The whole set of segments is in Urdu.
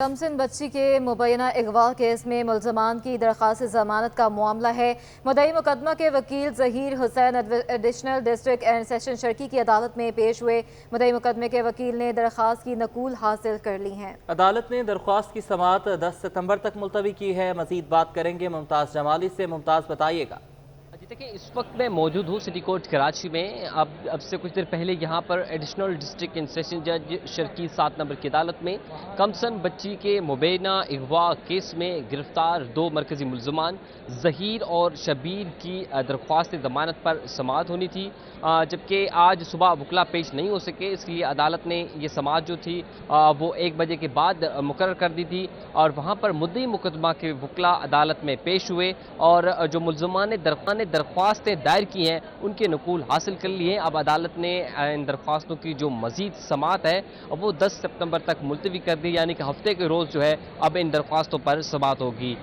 کمسن بچی کے مبینہ اغوا کیس میں ملزمان کی درخواست ضمانت کا معاملہ ہے۔ مدعی مقدمہ کے وکیل ظہیر حسین ایڈیشنل ڈسٹرکٹ اینڈ سیشن شرکی کی عدالت میں پیش ہوئے۔ مدعی مقدمے کے وکیل نے درخواست کی نقول حاصل کر لی ہیں۔ عدالت نے درخواست کی سماعت 10 ستمبر تک ملتوی کی ہے۔ مزید بات کریں گے ممتاز جمالی سے۔ ممتاز بتائیے گا۔ دیکھیں، اس وقت میں موجود ہوں سٹی کورٹ کراچی میں۔ اب سے کچھ دیر پہلے یہاں پر ایڈیشنل ڈسٹرکٹ اینڈ سیشن جج شرکی 7 نمبر کی عدالت میں کمسن بچی کے مبینہ اغوا کیس میں گرفتار 2 مرکزی ملزمان ظہیر اور شبیر کی درخواست ضمانت پر سماعت ہونی تھی، جبکہ آج صبح وکلا پیش نہیں ہو سکے، اس لیے عدالت نے یہ سماعت جو تھی وہ 1 بجے کے بعد مقرر کر دی تھی، اور وہاں پر مدعی مقدمہ کے وکلا عدالت میں پیش ہوئے اور جو ملزمان نے درخواستیں دائر کی ہیں ان کے نقول حاصل کر لیے ہیں۔ اب عدالت نے ان درخواستوں کی جو مزید سماعت ہے وہ 10 ستمبر تک ملتوی کر دی، یعنی کہ ہفتے کے روز جو ہے اب ان درخواستوں پر سماعت ہوگی۔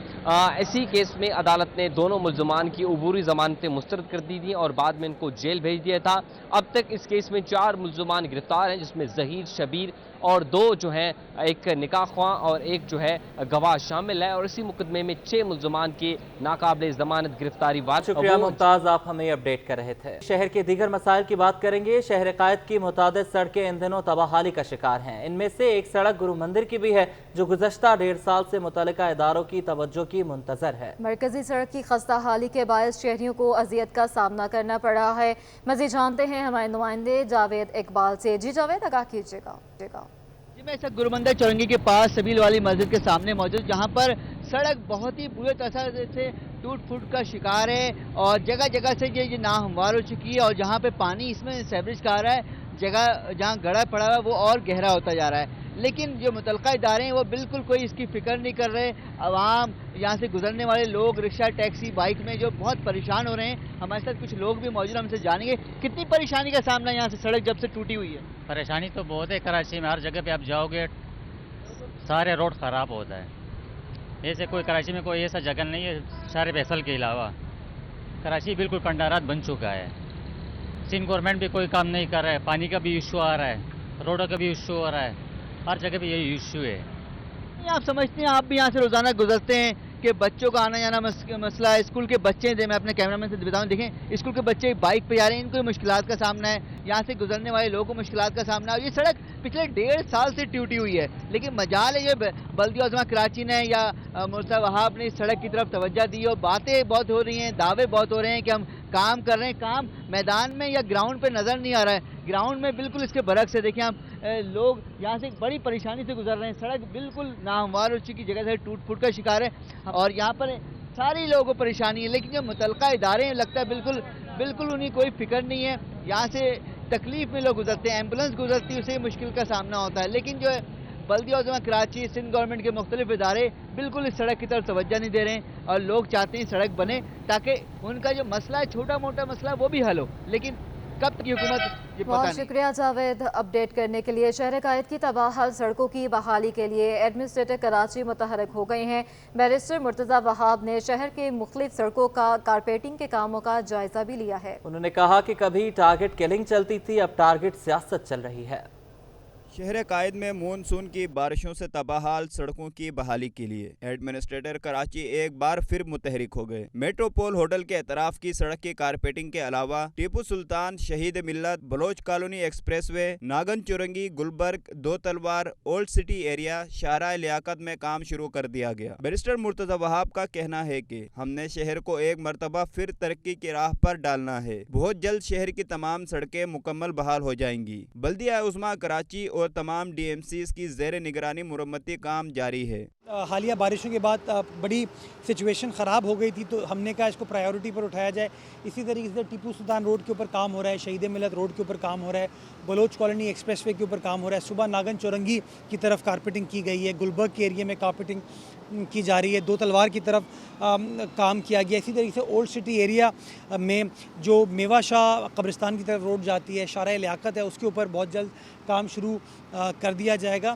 اسی کیس میں عدالت نے دونوں ملزمان کی عبوری ضمانتیں مسترد کر دی تھیں اور بعد میں ان کو جیل بھیج دیا تھا۔ اب تک اس کیس میں 4 ملزمان گرفتار ہیں، جس میں ظہیر، شبیر اور 2 جو ہیں ایک نکاح خواں اور ایک جو ہے گواہ شامل ہے، اور اسی مقدمے میں 6 ملزمان کی ناقابل ضمانت گرفتاری شکریہ ممتاز، آپ ہمیں اپڈیٹ کر رہے تھے۔ شہر کے دیگر مسائل کی بات کریں گے۔ شہر قائد کی متعدد سڑکیں ان دنوں تباہی کا شکار ہیں۔ ان میں سے ایک سڑک گرو مندر کی بھی ہے جو گزشتہ 1.5 سال سے متعلقہ اداروں کی توجہ کی منتظر ہے۔ مرکزی سڑک کی خستہ حالی کے باعث شہریوں کو اذیت کا سامنا کرنا پڑ رہا ہے۔ مزید جانتے ہیں ہمارے نمائندے جاوید اقبال سے۔ جی جاوید، آگاہ کیجیے گا۔ میں اس وقت گرو مندر چورنگی کے پاس سبیل والی مسجد کے سامنے موجود، جہاں پر سڑک بہت ہی برے طرح سے ٹوٹ پھوٹ کا شکار ہے اور جگہ جگہ سے یہ ناہموار ہو چکی ہے، اور جہاں پہ پانی اس میں سیوریج کا آ رہا ہے، جگہ جہاں گڑھا پڑا ہوا ہے وہ اور گہرا ہوتا جا رہا ہے۔ لیکن جو متعلقہ ادارے ہیں وہ بالکل کوئی اس کی فکر نہیں کر رہے۔ عوام، یہاں سے گزرنے والے لوگ رکشہ، ٹیکسی، بائک میں جو بہت پریشان ہو رہے ہیں۔ ہمارے ساتھ کچھ لوگ بھی موجود ہیں، ہم سے جانیں گے کتنی پریشانی کا سامنا یہاں سے سڑک جب سے ٹوٹی ہوئی ہے۔ پریشانی تو بہت ہے، کراچی میں ہر جگہ پہ آپ جاؤ گے سارے روڈ خراب ہوتا ہے۔ ایسے کوئی کراچی میں کوئی ایسا جگہ نہیں ہے شہر فیصل کے علاوہ۔ کراچی بالکل کنڈارات بن چکا ہے۔ سندھ گورنمنٹ بھی کوئی کام نہیں کر رہا ہے، پانی کا بھی ایشو آ رہا ہے، روڈوں کا بھی ایشو ہو رہا ہے، ہر جگہ پہ یہی ایشو ہے۔ آپ سمجھتے ہیں، آپ بھی یہاں سے روزانہ گزرتے ہیں کہ بچوں کا آنا جانا مسئلہ ہے، اسکول کے بچے ہیں، میں اپنے کیمرہ مین سے بتاؤں، دیکھیں اسکول کے بچے بائک پہ جا رہے ہیں، ان کو مشکلات کا سامنا ہے، یہاں سے گزرنے والے لوگوں کو مشکلات کا سامنا ہے۔ اور یہ سڑک پچھلے 1.5 سال سے ٹوٹی ہوئی ہے، لیکن مجال ہے یہ بلدیہ عظمہ کراچی نے یا مرتضی وہاب نے اس سڑک کی طرف توجہ دی، اور باتیں بہت ہو رہی ہیں، دعوے بہت ہو رہے ہیں کہ ہم کام کر رہے ہیں، کام میدان میں یا گراؤنڈ پہ نظر نہیں آ رہا ہے۔ گراؤنڈ میں بالکل اس کے برعکس ہے، دیکھیں آپ لوگ یہاں سے بڑی پریشانی سے گزر رہے ہیں، سڑک بالکل ناہموار ہو چکی جگہ سے ٹوٹ پھوٹ کا شکار ہے، اور یہاں پر ساری لوگوں کو پریشانی ہے۔ لیکن جو متعلقہ ادارے ہیں لگتا ہے بالکل انہیں کوئی فکر نہیں ہے۔ یہاں سے تکلیف میں لوگ گزرتے ہیں، ایمبولنس گزرتی ہے، اسے مشکل کا سامنا ہوتا ہے، لیکن جو ہے بلدیہ عظمہ کراچی، سندھ گورنمنٹ کے مختلف ادارے بالکل اس سڑک کی طرف توجہ نہیں دے رہے ہیں، اور لوگ چاہتے ہیں سڑک بنے تاکہ ان کا جو مسئلہ ہے، چھوٹا موٹا مسئلہ، وہ بھی حل ہو، لیکن کب تک یہ حکومت یہ پتہ بہت نہیں۔ شکریہ جاوید اپڈیٹ کرنے کے لیے۔ شہر قائد کی تباہ سڑکوں کی بحالی کے لیے ایڈمنسٹریٹر کراچی متحرک ہو گئے ہیں۔ بیرسٹر مرتضی وہاب نے شہر کے مختلف سڑکوں کا کارپیٹنگ کے کاموں کا جائزہ بھی لیا ہے۔ انہوں نے کہا کہ کبھی ٹارگٹ کلنگ چلتی تھی، اب ٹارگٹ سیاست چل رہی ہے۔ شہر قائد میں مونسون کی بارشوں سے تباہال سڑکوں کی بحالی کے لیے ایڈمنسٹریٹر کراچی ایک بار پھر متحرک ہو گئے۔ میٹروپول ہوٹل کے اطراف کی سڑک کی کارپیٹنگ کے علاوہ ٹیپو سلطان، شہید ملت، بلوچ کالونی ایکسپریس وے، ناگن چورنگی، گلبرگ، دو تلوار، اولڈ سٹی ایریا، شاہراہ لیاقت میں کام شروع کر دیا گیا۔ بیرسٹر مرتضی وہاب کا کہنا ہے کہ ہم نے شہر کو ایک مرتبہ پھر ترقی کی راہ پر ڈالنا ہے۔ بہت جلد شہر کی تمام سڑکیں مکمل بحال ہو جائیں گی۔ بلدیہ عظمہ کراچی اور تمام ڈی ایم سیز کی زیر نگرانی مرمتی کام جاری ہے۔ حالیہ بارشوں کے بعد بڑی سچویشن خراب ہو گئی تھی، تو ہم نے کہا اس کو پرائیورٹی پر اٹھایا جائے۔ اسی طریقے سے ٹیپو سلطان روڈ کے اوپر کام ہو رہا ہے، شہید ملت روڈ کے اوپر کام ہو رہا ہے، بلوچ کالونی ایکسپریس وے کے اوپر کام ہو رہا ہے، صبح ناگن چورنگی کی طرف کارپیٹنگ کی گئی ہے، گلبرگ کے ایریا میں کارپیٹنگ کی جا رہی ہے، دو تلوار کی طرف کام کیا گیا۔ اسی طریقے سے اولڈ سٹی ایریا میں جو میوہ شاہ قبرستان کی طرف روڈ جاتی ہے، شارع لیاقت ہے، اس کے اوپر بہت جلد کام شروع کر دیا جائے گا۔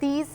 30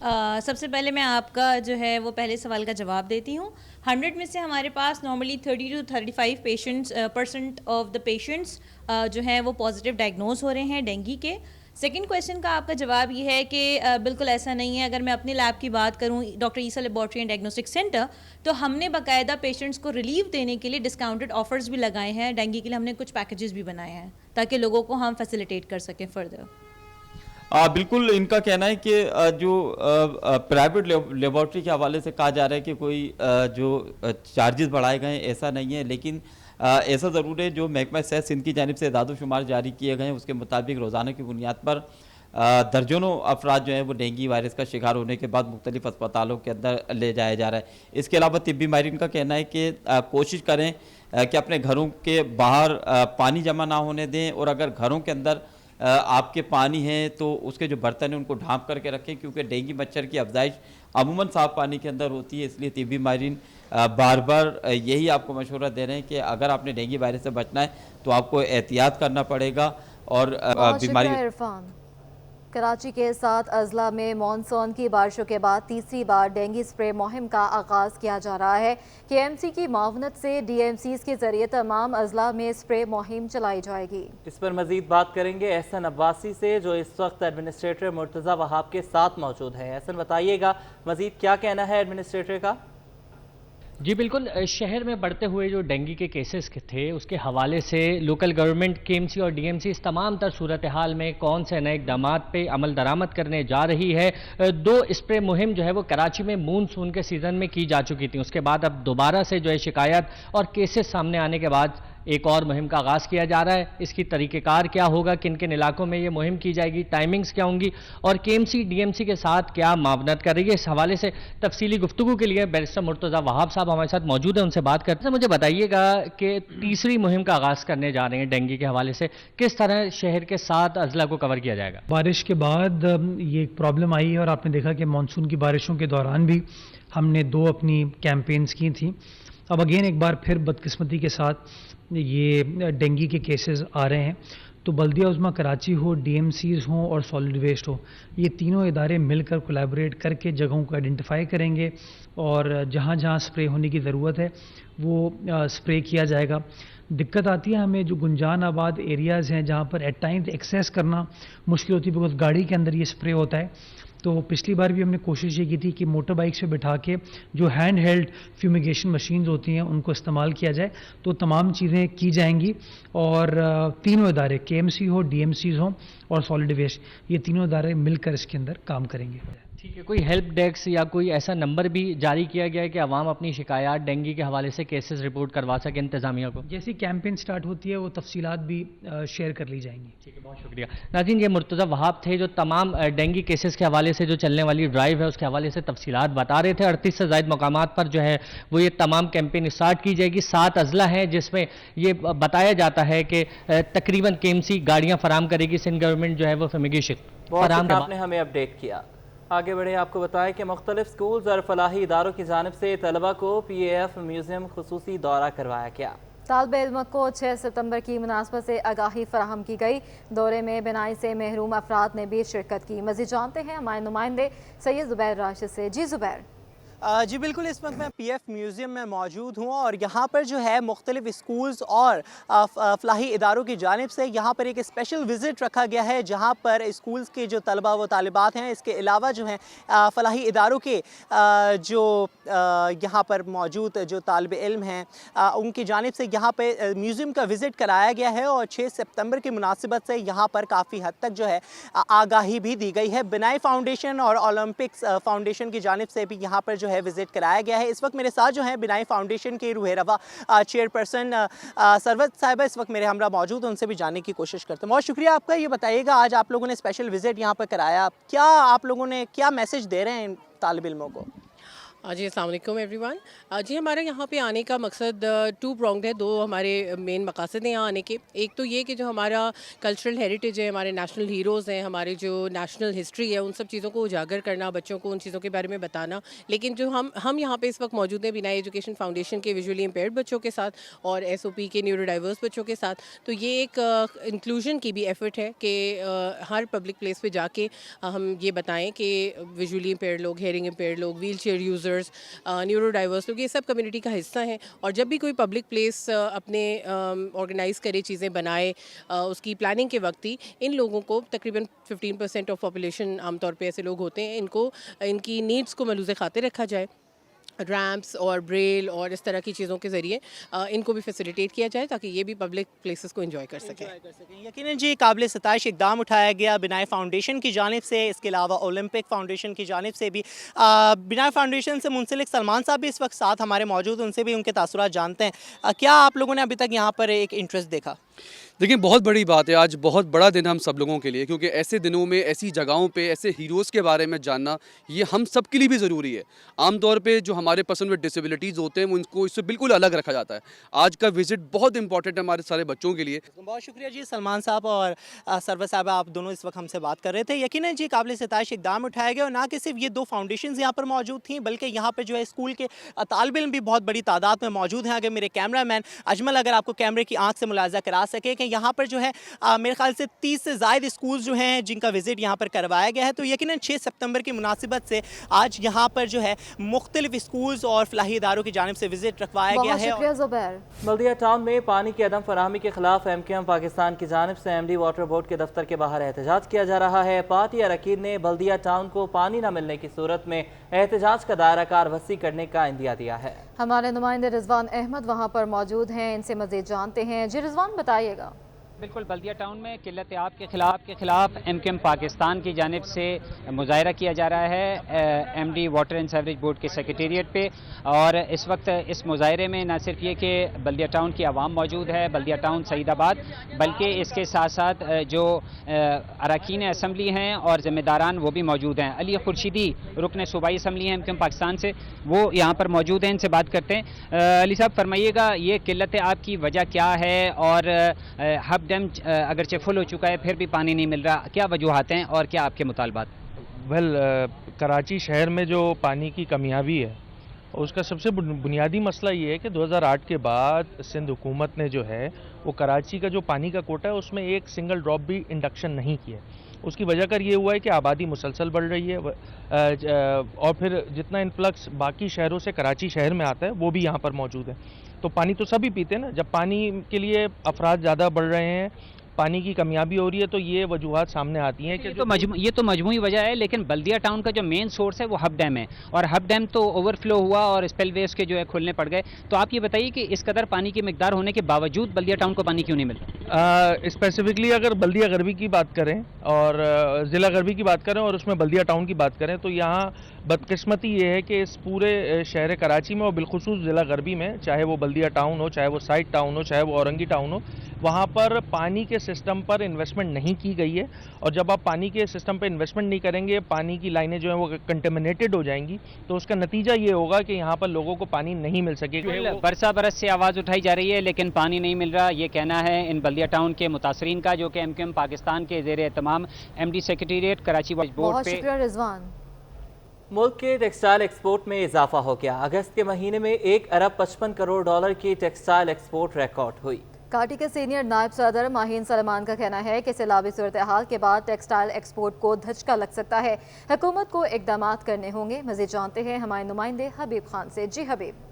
سب سے پہلے میں آپ کا جو ہے وہ پہلے سوال کا جواب دیتی ہوں. 100 میں سے ہمارے پاس normally 30 to 35% of the patients جو ہیں وہ پازیٹیو ڈائگنوز ہو رہے ہیں ڈینگی کے. سیکنڈ کویشچن کا آپ کا جواب یہ ہے کہ بالکل ایسا نہیں ہے. اگر میں اپنے لیب کی بات کروں doctor Isa laboratory and diagnostic centre, تو ہم نے باقاعدہ پیشنٹس کو ریلیف دینے کے لیے ڈسکاؤنٹڈ آفرز بھی لگائے ہیں. ڈینگی کے لیے ہم نے کچھ پیکیجز بھی بنائے ہیں تاکہ لوگوں کو ہم فیسیلیٹیٹ کر سکیں فردر. بالکل ان کا کہنا ہے کہ جو پرائیویٹ لیبارٹری کے حوالے سے کہا جا رہا ہے کہ کوئی جو چارجز بڑھائے گئے ہیں ایسا نہیں ہے, لیکن ایسا ضرور ہے جو محکمہ صحت سندھ کی جانب سے اعداد و شمار جاری کیے گئے ہیں اس کے مطابق روزانہ کی بنیاد پر درجنوں افراد جو ہیں وہ ڈینگی وائرس کا شکار ہونے کے بعد مختلف اسپتالوں کے اندر لے جایا جا رہا ہے. اس کے علاوہ طبی ماہرین کا کہنا ہے کہ کوشش کریں کہ اپنے گھروں کے باہر پانی جمع نہ ہونے دیں, اور اگر گھروں کے اندر آپ کے پانی ہیں تو اس کے جو برتن ہیں ان کو ڈھانپ کر کے رکھیں, کیونکہ ڈینگی مچھر کی افزائش عموماً صاف پانی کے اندر ہوتی ہے. اس لیے طبی ماہرین بار بار یہی آپ کو مشورہ دے رہے ہیں کہ اگر آپ نے ڈینگی وائرس سے بچنا ہے تو آپ کو احتیاط کرنا پڑے گا. اور بیماری کراچی کے 7 اضلاع میں مانسون کی بارشوں کے بعد تیسری بار ڈینگی سپرے مہم کا آغاز کیا جا رہا ہے. KMC کی معاونت سے DMCs کے ذریعے تمام اضلاع میں سپرے مہم چلائی جائے گی. اس پر مزید بات کریں گے احسن عباسی سے, جو اس وقت ایڈمنسٹریٹر مرتضی وہاب کے ساتھ موجود ہے. احسن بتائیے گا مزید کیا کہنا ہے ایڈمنسٹریٹر کا؟ جی بالکل, شہر میں بڑھتے ہوئے جو ڈینگی کے کیسز تھے اس کے حوالے سے لوکل گورنمنٹ KMC اور DMC اس تمام تر صورتحال میں کون سے نئے اقدامات پہ عمل درآمد کرنے جا رہی ہے. 2 اسپرے مہم جو ہے وہ کراچی میں مونسون کے سیزن میں کی جا چکی تھی. اس کے بعد اب دوبارہ سے جو ہے شکایت اور کیسز سامنے آنے کے بعد ایک اور مہم کا آغاز کیا جا رہا ہے. اس کی طریقہ کار کیا ہوگا, کن کن علاقوں میں یہ مہم کی جائے گی, ٹائمنگز کیا ہوں گی, اور KMC DMC کے ساتھ کیا معاونت کر رہی ہے, اس حوالے سے تفصیلی گفتگو کے لیے بیرسٹر مرتضی وہاب صاحب ہمارے ساتھ موجود ہیں, ان سے بات کرتے ہیں. مجھے بتائیے گا کہ تیسری مہم کا آغاز کرنے جا رہے ہیں ڈینگی کے حوالے سے, کس طرح شہر کے 7 اضلاع کو کور کیا جائے گا؟ بارش کے بعد یہ ایک پرابلم آئی ہے, اور آپ نے دیکھا کہ مانسون کی بارشوں کے دوران بھی ہم نے 2 اپنی کیمپینز کی تھیں. اب اگین ایک بار پھر بدقسمتی کے ساتھ یہ ڈینگی کے کیسز آ رہے ہیں, تو بلدیہ عظمیٰ کراچی ہو, DMCs ہوں اور سالڈ ویسٹ ہو, یہ تینوں ادارے مل کر کولیبوریٹ کر کے جگہوں کو آئیڈینٹیفائی کریں گے, اور جہاں جہاں سپرے ہونے کی ضرورت ہے وہ سپرے کیا جائے گا. دقت آتی ہے ہمیں جو گنجان آباد ایریاز ہیں جہاں پر ایٹ ٹائمز ایکسیس کرنا مشکل ہوتی ہے, بیکاز گاڑی کے اندر یہ سپرے ہوتا ہے. تو پچھلی بار بھی ہم نے کوشش یہ کی تھی کہ موٹر بائکس پہ بٹھا کے جو ہینڈ ہیلڈ فیومیگیشن مشینز ہوتی ہیں ان کو استعمال کیا جائے, تو تمام چیزیں کی جائیں گی. اور تینوں ادارے KMC ہو, DMCs ہوں اور سالڈ ویسٹ, یہ تینوں ادارے مل کر اس کے اندر کام کریں گے. ٹھیک ہے, کوئی ہیلپ ڈیسک یا کوئی ایسا نمبر بھی جاری کیا گیا ہے کہ عوام اپنی شکایات ڈینگی کے حوالے سے کیسز رپورٹ کروا سکے انتظامیہ کو؟ جیسی کیمپین سٹارٹ ہوتی ہے وہ تفصیلات بھی شیئر کر لی جائیں گی. ٹھیک ہے, بہت شکریہ. ناظرین, یہ مرتضی وہاب تھے جو تمام ڈینگی کیسز کے حوالے سے جو چلنے والی ڈرائیو ہے اس کے حوالے سے تفصیلات بتا رہے تھے. 38 سے زائد مقامات پر جو ہے وہ یہ تمام کیمپین اسٹارٹ کی جائے گی. 7 اضلاع ہیں جس میں یہ بتایا جاتا ہے کہ تقریباً KMC گاڑیاں فراہم کرے گی, سندھ گورنمنٹ جو ہے وہ فیمیگیشن فراہم. آپ نے ہمیں اپڈیٹ کیا. آگے بڑھے, آپ کو بتائیں کہ مختلف سکولز اور فلاحی اداروں کی جانب سے طلبہ کو PAF میوزیم خصوصی دورہ کروایا گیا. طالب علم کو 6 ستمبر کی مناسبت سے آگاہی فراہم کی گئی. دورے میں بینائی سے محروم افراد نے بھی شرکت کی. مزید جانتے ہیں ہمارے نمائندے سید زبیر راشد سے. جی زبیر. جی بالکل, اس وقت میں PF میوزیم میں موجود ہوں, اور یہاں پر جو ہے مختلف اسکولز اور فلاحی اداروں کی جانب سے یہاں پر ایک اسپیشل وزٹ رکھا گیا ہے, جہاں پر اسکولز کے جو طلبہ و طالبات ہیں, اس کے علاوہ جو ہیں فلاحی اداروں کے جو یہاں پر موجود جو طالب علم ہیں ان کی جانب سے یہاں پہ میوزیم کا وزٹ کرایا گیا ہے. اور 6 سپتمبر کی مناسبت سے یہاں پر کافی حد تک جو ہے آگاہی بھی دی گئی ہے. بنائی فاؤنڈیشن اور اولمپکس فاؤنڈیشن کی جانب سے بھی یہاں پر جو ہے وزٹ کرایا گیا ہے. اس وقت میرے ساتھ جو ہے بنائی فاؤنڈیشن کے روح روا چیئرپرسن سروت صاحبہ اس وقت میرے ہمراہ موجود ہیں, ان سے بھی جاننے کی کوشش کرتے ہیں. بہت شکریہ آپ کا. یہ بتائیے گا آج آپ لوگوں نے اسپیشل وزٹ یہاں پر کرایا, کیا آپ لوگوں نے کیا میسج دے رہے ہیں طالب علموں کو؟ جی السلام علیکم ایوری ون. جی ہمارے یہاں پہ آنے کا مقصد ٹو پرونگڈ ہے. دو ہمارے مین مقاصد ہیں یہاں آنے کے. ایک تو یہ کہ جو ہمارا کلچرل ہیریٹیج ہے, ہمارے نیشنل ہیروز ہیں, ہمارے جو نیشنل ہسٹری ہے, ان سب چیزوں کو اجاگر کرنا, بچوں کو ان چیزوں کے بارے میں بتانا. لیکن جو ہم یہاں پہ اس وقت موجود ہیں بنائی ایجوکیشن فاؤنڈیشن کے ویژولی امپیئرڈ بچوں کے ساتھ اور SOP کے نیورو ڈائیورس بچوں کے ساتھ. تو یہ ایک انکلوژن کی بھی ایفرٹ ہے کہ ہر پبلک پلیس پہ جا کے ہم یہ بتائیں کہ ویژولی امپیئرڈ لوگ, ہیئرنگ امپیئرڈ لوگ, wheelchair users, neurodiverse لوگ, یہ سب کمیونٹی کا حصہ ہیں. اور جب بھی کوئی پبلک پلیس اپنے آرگنائز کرے, چیزیں بنائے, اس کی پلاننگ کے وقت ہی ان لوگوں کو تقریباً 15% آف پاپولیشن عام طور پہ ایسے لوگ ہوتے ہیں, ان کی نیڈس کو ملوث خاطر رکھا جائے. ریمپس اور بریل اور اس طرح کی چیزوں کے ذریعے ان کو بھی فیسیلیٹیٹ کیا جائے تاکہ یہ بھی پبلک پلیسز کو انجوائے کر سکیں. یقیناً جی قابل ستائش اقدام اٹھایا گیا بنائے فاؤنڈیشن کی جانب سے, اس کے علاوہ اولمپک فاؤنڈیشن کی جانب سے بھی. بنائے فاؤنڈیشن سے منسلک سلمان صاحب بھی اس وقت ساتھ ہمارے موجود, ان سے بھی ان کے تاثرات جانتے ہیں. کیا آپ لوگوں نے ابھی تک یہاں پر ایک انٹرسٹ دیکھا؟ دیکھیں بہت بڑی بات ہے, آج بہت بڑا دن ہم سب لوگوں کے لیے, کیونکہ ایسے دنوں میں ایسی جگہوں پہ ایسے ہیروز کے بارے میں جاننا یہ ہم سب کے لیے بھی ضروری ہے. عام طور پہ جو ہمارے پرسن ود ڈسیبلٹیز ہوتے ہیں ان کو اس سے بالکل الگ رکھا جاتا ہے. آج کا وزٹ بہت امپورٹنٹ ہے ہمارے سارے بچوں کے لیے. بہت شکریہ جی. سلمان صاحب اور سرور صاحبہ آپ دونوں اس وقت ہم سے بات کر رہے تھے. یقیناً جی قابل ستائش اقدام اٹھایا گیا, اور نہ کہ صرف یہ دو فاؤنڈیشنز یہاں پر موجود تھیں بلکہ یہاں پہ جو ہے اسکول کے طالب علم بھی بہت بڑی تعداد میں موجود ہیں. اگر میرے کیمرہ مین اجمل اگر آپ کو کیمرے کی آنکھ سے ملاحظہ کرا سکے کہ یہاں پر جو ہے میرے خیال سے 30 سے زائد اسکولز جو ہیں جن کا وزٹ یہاں پر کروایا گیا ہے. تو یقیناً 6 ستمبر کی مناسبت سے آج یہاں پر جو ہے مختلف اسکولز اور فلاحی اداروں کی جانب سے وزٹ رکھوایا گیا ہے. بہت شکریہ زبیر. بلدیہ ٹاؤن میں پانی کی عدم فراہمی کے خلاف MQM پاکستان کی جانب سے MD واٹر بورڈ کے دفتر کے باہر احتجاج کیا جا رہا ہے. پارٹی اراکین نے بلدیہ ٹاؤن کو پانی نہ ملنے کی صورت میں احتجاج کا دائرہ کار وسیع کرنے کا عندیہ دیا ہے. ہمارے نمائندے رضوان احمد وہاں پر موجود ہیں, ان سے مزید جانتے ہیں. جی رضوان بتائیے گا. بالکل, بلدیہ ٹاؤن میں قلت آب کے خلاف MQM پاکستان کی جانب سے مظاہرہ کیا جا رہا ہے MD water and sewerage board کے سیکریٹریٹ پہ. اور اس وقت اس مظاہرے میں نہ صرف یہ کہ بلدیہ ٹاؤن کی عوام موجود ہے, بلدیہ ٹاؤن سعید آباد, بلکہ اس کے ساتھ ساتھ جو اراکین اسمبلی ہیں اور ذمہ داران وہ بھی موجود ہیں. علی خورشیدی رکن صوبائی اسمبلی ہیں MQM پاکستان سے, وہ یہاں پر موجود ہیں, ان سے بات کرتے ہیں. علی صاحب فرمائیے گا یہ قلت آب کی وجہ کیا ہے, اور ہب ڈیم اگرچہ فل ہو چکا ہے پھر بھی پانی نہیں مل رہا, کیا وجوہات ہیں اور کیا آپ کے مطالبات؟ کراچی شہر میں جو پانی کی کمیابی ہے اس کا سب سے بنیادی مسئلہ یہ ہے کہ 2008 کے بعد سندھ حکومت نے جو ہے وہ کراچی کا جو پانی کا کوٹا ہے اس میں ایک سنگل ڈراپ بھی انڈکشن نہیں کیا. اس کی وجہ کر یہ ہوا ہے کہ آبادی مسلسل بڑھ رہی ہے, اور پھر جتنا انفلکس باقی شہروں سے کراچی شہر میں آتا ہے وہ بھی یہاں پر موجود ہے. تو پانی تو سبھی پیتے ہیں نا, جب پانی کے لیے افراد زیادہ بڑھ رہے ہیں, پانی کی کمیابی ہو رہی ہے, تو یہ وجوہات سامنے آتی ہیں کہ یہ تو مجموعی وجہ ہے, لیکن بلدیہ ٹاؤن کا جو مین سورس ہے وہ ہب ڈیم ہے, اور ہب ڈیم تو اوور فلو ہوا اور اسپیل ویز کے جو ہے کھلنے پڑ گئے. تو آپ یہ بتائیے کہ اس قدر پانی کی مقدار ہونے کے باوجود بلدیہ ٹاؤن کو پانی کیوں نہیں ملتا؟ اسپیسیفکلی اگر بلدیہ غربی کی بات کریں اور ضلع غربی کی بات کریں اور اس میں بلدیہ ٹاؤن کی بات کریں, تو یہاں بدقسمتی یہ ہے کہ اس پورے شہر کراچی میں اور بالخصوص ضلع غربی میں, چاہے وہ بلدیہ ٹاؤن ہو, چاہے وہ سائٹ ٹاؤن ہو, چاہے وہ اورنگی ٹاؤن ہو, وہاں پر پانی کے سسٹم پر انویسٹمنٹ نہیں کی گئی ہے. اور جب آپ پانی کے سسٹم پہ انویسٹمنٹ نہیں کریں گے, پانی کی لائنیں جو ہیں وہ کنٹیمنیٹڈ ہو جائیں گی, تو اس کا نتیجہ یہ ہوگا کہ یہاں پر لوگوں کو پانی نہیں مل سکے گا. برس سے آواز اٹھائی جا رہی ہے لیکن پانی نہیں مل رہا, یہ کہنا ہے ان بلدیہ ٹاؤن کے متاثرین کا, جو کہ MQM پاکستان کے زیر اہتمام MD سیکریٹریٹ کراچی بورڈ پہ. بہت شکریہ رضوان. ملک کے ٹیکسٹائل ایکسپورٹ میں اضافہ ہو گیا. اگست کے مہینے میں 1 ارب 55 کروڑ ڈالر کی ٹیکسٹائل ایکسپورٹ ریکارڈ ہوئی. کاٹی کے سینئر نائب صدر ماہین سلمان کا کہنا ہے کہ سیلابی صورتحال کے بعد ٹیکسٹائل ایکسپورٹ کو دھچکا لگ سکتا ہے. حکومت کو اقدامات کرنے ہوں گے. مزید جانتے ہیں ہمارے نمائندے حبیب خان سے. جی حبیب.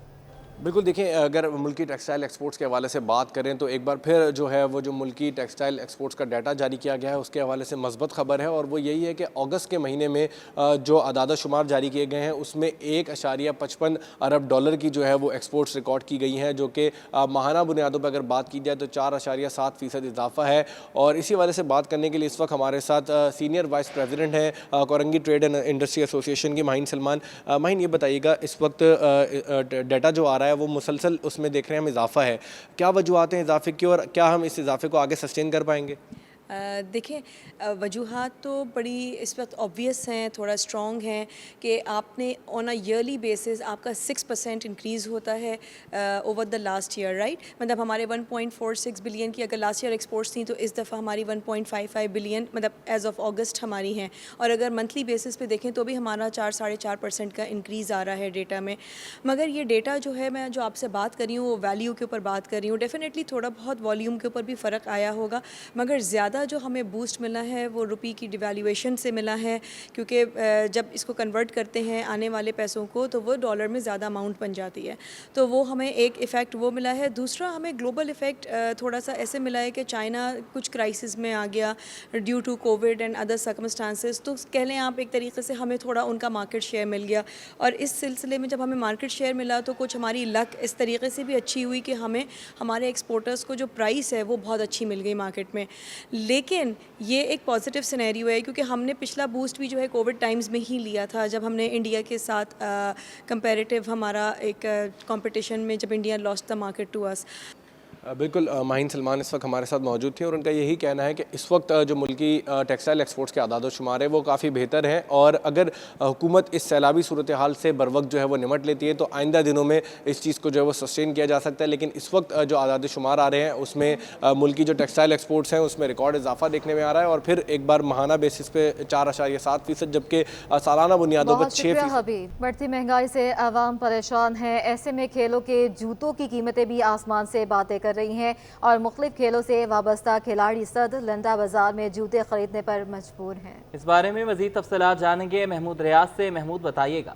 بالکل, دیکھیں اگر ملکی ٹیکسٹائل ایکسپورٹس کے حوالے سے بات کریں تو ایک بار پھر جو ہے وہ جو ملکی ٹیکسٹائل ایکسپورٹس کا ڈیٹا جاری کیا گیا ہے اس کے حوالے سے مثبت خبر ہے, اور وہ یہی ہے کہ اگست کے مہینے میں جو اعداد و شمار جاری کیے گئے ہیں اس میں 1.55 ارب ڈالر کی جو ہے وہ ایکسپورٹس ریکارڈ کی گئی ہیں, جو کہ ماہانہ بنیادوں پر اگر بات کی جائے تو 4.7% اضافہ ہے. اور اسی حوالے سے بات کرنے کے لیے اس وقت ہمارے ساتھ سینئر وائس پریزیڈنٹ ہیں Korangi trade and industry association کی ماہین سلمان. ماہین, یہ بتائیے گا اس وقت ڈیٹا جو آ رہا ہے وہ مسلسل اس میں دیکھ رہے ہیں ہم اضافہ ہے, کیا وجوہات ہیں اضافے کی اور کیا ہم اس اضافے کو آگے سسٹین کر پائیں گے؟ دیکھیں وجوہات تو بڑی اس وقت obvious ہیں, تھوڑا اسٹرانگ ہیں کہ آپ نے آن اے ایئرلی بیسس آپ کا 6% انکریز ہوتا ہے over the last year, right. مطلب ہمارے 1.46 بلین کی اگر لاسٹ ایئر ایکسپورٹس تھیں تو اس دفعہ ہماری 1.55 بلین مطلب ایز آف اگست ہماری ہیں, اور اگر منتھلی بیسس پہ دیکھیں تو بھی ہمارا 4-4.5% کا انکریز آ رہا ہے ڈیٹا میں. مگر یہ ڈیٹا جو ہے, میں جو آپ سے بات کر رہی ہوں وہ ویلیو کے اوپر بات کر رہی ہوں. ڈیفینیٹلی تھوڑا بہت والیوم کے اوپر بھی فرق آیا ہوگا, مگر زیادہ جو ہمیں بوسٹ ملا ہے وہ روپی کی ڈیویلیویشن سے ملا ہے, کیونکہ جب اس کو کنورٹ کرتے ہیں آنے والے پیسوں کو تو وہ ڈالر میں زیادہ اماؤنٹ بن جاتی ہے, تو وہ ہمیں ایک ایفیکٹ وہ ملا ہے. دوسرا ہمیں گلوبل ایفیکٹ تھوڑا سا ایسے ملا ہے کہ چائنا کچھ کرائسس میں آ گیا due to COVID and other circumstances, تو کہہ لیں آپ ایک طریقے سے ہمیں تھوڑا ان کا مارکیٹ شیئر مل گیا, اور اس سلسلے میں جب ہمیں مارکیٹ شیئر ملا تو کچھ ہماری لک اس طریقے سے بھی اچھی ہوئی کہ ہمیں ہمارے ایکسپورٹرز کو جو پرائس ہے وہ بہت اچھی مل گئی مارکیٹ میں. لیکن یہ ایک پازیٹیو سینیریو ہے کیونکہ ہم نے پچھلا بوسٹ بھی جو ہے کووڈ ٹائمز میں ہی لیا تھا, جب ہم نے انڈیا کے ساتھ کمپیریٹیو ہمارا ایک کمپٹیشن میں جب India lost the market to us. بالکل ماہین سلمان اس وقت ہمارے ساتھ موجود تھے اور ان کا یہی کہنا ہے کہ اس وقت جو ملکی ٹیکسٹائل ایکسپورٹس کے اعداد و شمار ہیں وہ کافی بہتر ہیں, اور اگر حکومت اس سیلابی صورتحال سے بروقت جو ہے وہ نمٹ لیتی ہے تو آئندہ دنوں میں اس چیز کو جو ہے وہ سسٹین کیا جا سکتا ہے. لیکن اس وقت جو اعداد و شمار آ رہے ہیں اس میں ملکی جو ٹیکسٹائل ایکسپورٹس ہیں اس میں ریکارڈ اضافہ دیکھنے میں آ رہا ہے, اور پھر ایک بار ماہانہ بیسس پہ 4.7%, جبکہ سالانہ بنیادوں پر 6%. بڑھتی مہنگائی سے عوام پریشان ہے, ایسے میں کھیلوں کے جوتوں کی قیمتیں بھی آسمان سے باتیں کر رہی ہیں, اور مختلف کھیلوں سے وابستہ کھلاڑی صد لنڈا بازار میں جوتے خریدنے پر مجبور ہیں. اس بارے میں مزید تفصیلات جانیں گے محمود ریاض سے. محمود بتائیے گا.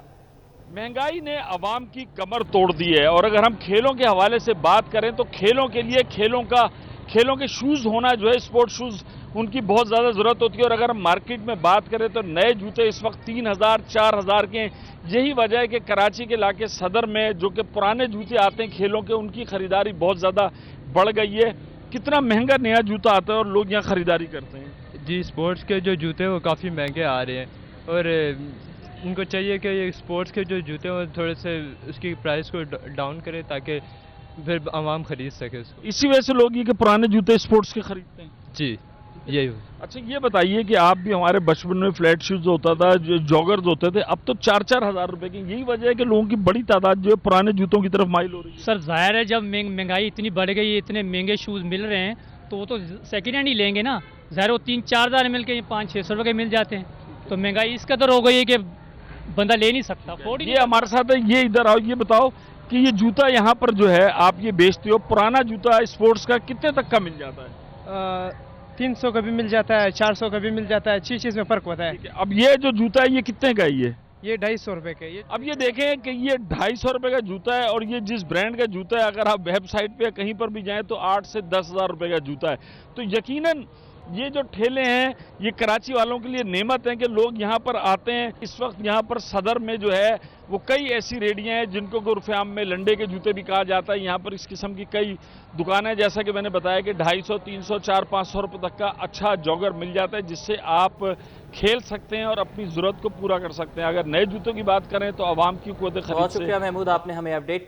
مہنگائی نے عوام کی کمر توڑ دی ہے, اور اگر ہم کھیلوں کے حوالے سے بات کریں تو کھیلوں کے لیے کھیلوں کے شوز ہونا جو ہے, سپورٹ شوز, ان کی بہت زیادہ ضرورت ہوتی ہے. اور اگر ہم مارکیٹ میں بات کریں تو نئے جوتے اس وقت 3,000-4,000 کے ہیں. یہی وجہ ہے کہ کراچی کے علاقے صدر میں جو کہ پرانے جوتے آتے ہیں کھیلوں کے, ان کی خریداری بہت زیادہ بڑھ گئی ہے. کتنا مہنگا نیا جوتا آتا ہے اور لوگ یہاں خریداری کرتے ہیں. جی, سپورٹس کے جو جوتے ہیں وہ کافی مہنگے آ رہے ہیں, اور ان کو چاہیے کہ یہ سپورٹس کے جو جوتے ہیں وہ تھوڑے سے اس کی پرائس کو ڈاؤن کرے تاکہ پھر عوام خرید سکے اس کو. اسی وجہ سے لوگ یہ کہ پرانے جوتے سپورٹس کے خریدتے ہیں. جی یہی. اچھا یہ بتائیے کہ آپ بھی, ہمارے بچپن میں فلیٹ شوز ہوتا تھا, جوگرز ہوتے تھے, اب تو 4-4 ہزار روپے کی. یہی وجہ ہے کہ لوگوں کی بڑی تعداد جو ہے پرانے جوتوں کی طرف مائل ہو رہی ہے. سر ظاہر ہے جب مہنگائی اتنی بڑھ گئی ہے, اتنے مہنگے شوز مل رہے ہیں تو وہ تو سیکنڈ ہینڈ ہی لیں گے نا. ظاہر وہ 3-4 ہزار مل کے 500-600 روپے کے مل جاتے ہیں. تو مہنگائی اس قدر ہو گئی ہے کہ بندہ لے نہیں سکتا. یہ ہمارے ساتھ ہے, یہ ادھر آؤ, یہ بتاؤ کہ یہ جوتا یہاں پر جو ہے آپ یہ بیچتے ہو, پرانا جوتا اسپورٹس کا کتنے تک کا مل جاتا ہے؟ 300 کا بھی مل جاتا ہے, 400 کا بھی مل جاتا ہے, چیز میں فرق ہوتا ہے. اب یہ جو جوتا ہے یہ کتنے کا ہے؟ یہ 250 روپے کا. اب یہ دیکھیں کہ یہ 250 روپے کا جوتا ہے, اور یہ جس برانڈ کا جوتا ہے اگر آپ ویب سائٹ پہ کہیں پر بھی جائیں تو 8 سے 10 ہزار روپے کا جوتا ہے. تو یقیناً یہ جو ٹھیلے ہیں یہ کراچی والوں کے لیے نعمت ہیں کہ لوگ یہاں پر آتے ہیں. اس وقت یہاں پر صدر میں جو ہے وہ کئی ایسی ریڑیاں ہیں جن کو عرف عام میں لنڈے کے جوتے بھی کہا جاتا ہے. یہاں پر اس قسم کی کئی دکانیں, جیسا کہ میں نے بتایا کہ 250, 300, 400-500 روپے تک کا اچھا جوگر مل جاتا ہے جس سے آپ کھیل سکتے ہیں اور اپنی ضرورت کو پورا کر سکتے ہیں. اگر نئے جوتوں کی بات کریں تو عوام کی قوت خرید سے. بہت شکریہ محمود, آپ نے ہمیں اپڈیٹ